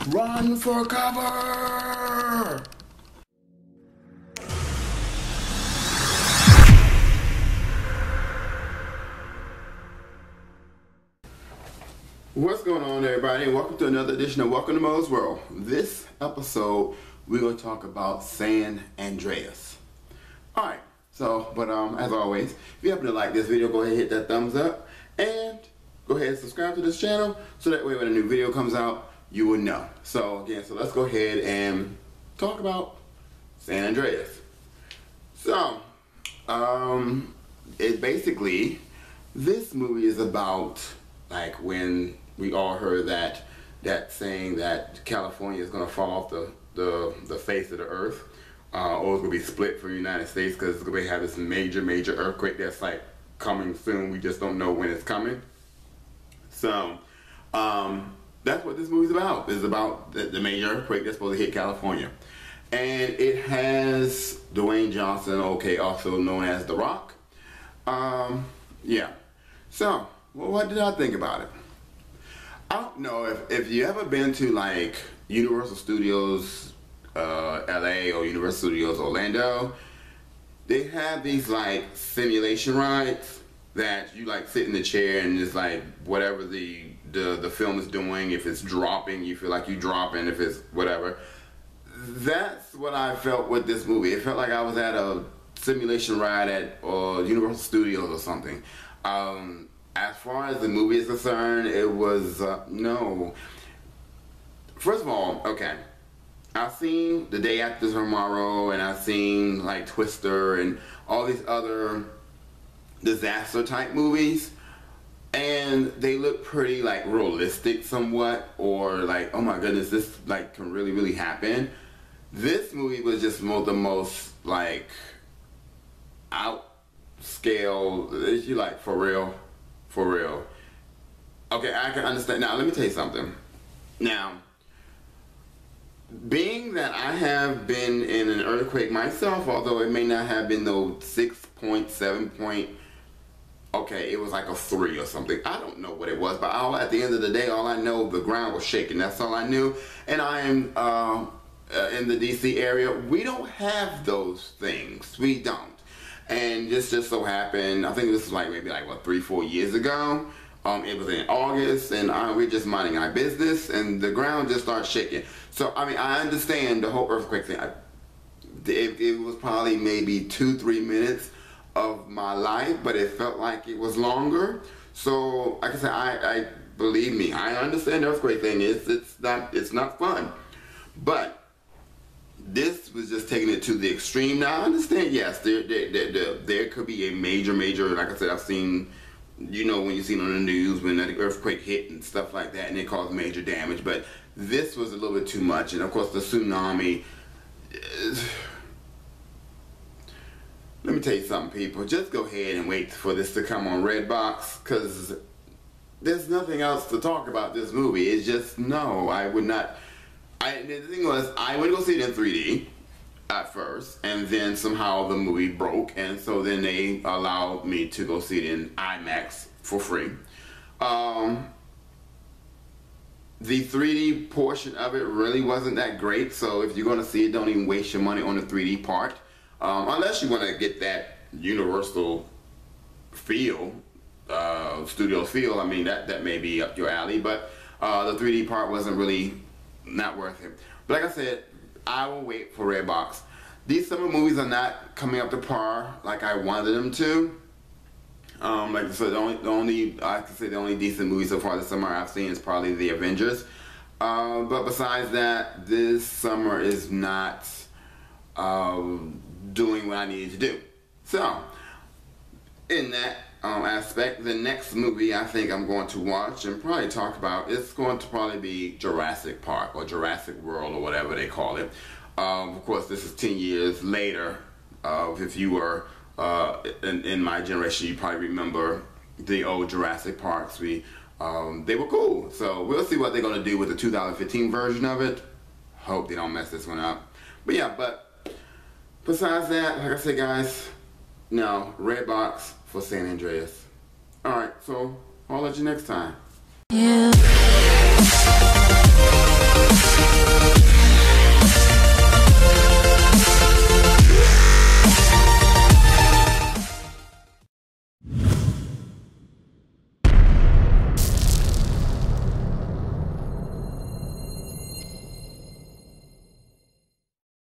Run for cover! What's going on, everybody, and welcome to another edition of Welcome to Mo's World. This episode, we're going to talk about San Andreas. Alright, so, as always, if you happen to like this video, go ahead and hit that thumbs up, and go ahead and subscribe to this channel, so that way when a new video comes out, you will know. So, again, let's go ahead and talk about San Andreas. So, this movie is about, like, when we all heard that saying that California is going to fall off the face of the earth, or it's going to be split from the United States because it's going to have this major earthquake that's like coming soon. We just don't know when it's coming. So that's what this movie's about. It's about the major earthquake that's supposed to hit California, and it has Dwayne Johnson, also known as The Rock. Yeah. So, well, what did I think about it? I don't know if you ever been to like Universal Studios LA or Universal Studios Orlando. They have these like simulation rides that you like sit in the chair and it's like whatever the film is doing, if it's dropping, you feel like you dropping, if it's whatever. That's what I felt with this movie. It felt like I was at a simulation ride at Universal Studios or something. As far as the movie is concerned, it was, no. First of all, okay, I've seen The Day After Tomorrow, and I've seen, like, Twister, and all these other disaster-type movies, and they look pretty, like, realistic somewhat, or, like, oh my goodness, this, like, can really happen. This movie was just the most, like, out-scale, you like, for real. For real. Okay, I can understand. Now, let me tell you something. Now, being that I have been in an earthquake myself, although it may not have been no 6.7 point, okay, it was like a 3 or something. I don't know what it was, but at the end of the day, all I know, the ground was shaking. That's all I knew. And I am in the DC area. We don't have those things. We don't. And this just so happened, I think this was like maybe like what, 3-4 years ago. It was in August, and we're just minding our business, and the ground just started shaking. So I mean, I understand the whole earthquake thing. It was probably maybe 2-3 minutes of my life, but it felt like it was longer. So like I said, I believe me, I understand the earthquake thing. It's not fun, but this was just taking it to the extreme. Now I understand, yes, there could be a major, like I said, I've seen, you know, when you see it on the news when the earthquake hit and stuff like that, and it caused major damage, but this was a little bit too much. And of course the tsunami, let me tell you something, people, just go ahead and wait for this to come on Redbox, because there's nothing else to talk about this movie. It's just, no, I would not. The thing was, I went to go see it in 3D at first, and then somehow the movie broke, and so then they allowed me to go see it in IMAX for free. The 3D portion of it really wasn't that great, so if you're going to see it, don't even waste your money on the 3D part. Unless you want to get that Universal feel, studio feel, I mean, that may be up your alley, but the 3D part wasn't really not worth it. But like I said, I will wait for Redbox. These summer movies are not coming up to par like I wanted them to. Like I said, I can say the only decent movie so far this summer I've seen is probably The Avengers. But besides that, this summer is not doing what I needed to do. So, in that aspect, the next movie I think I'm going to watch and probably talk about, it's going to probably be Jurassic Park or Jurassic World or whatever they call it. Of course, this is 10 years later. If you were in my generation, you probably remember the old Jurassic Parks. They were cool. So we'll see what they're going to do with the 2015 version of it. Hope they don't mess this one up. But yeah, besides that, like I said, guys, no, Redbox for San Andreas. Alright, so I'll let you next time. Yeah.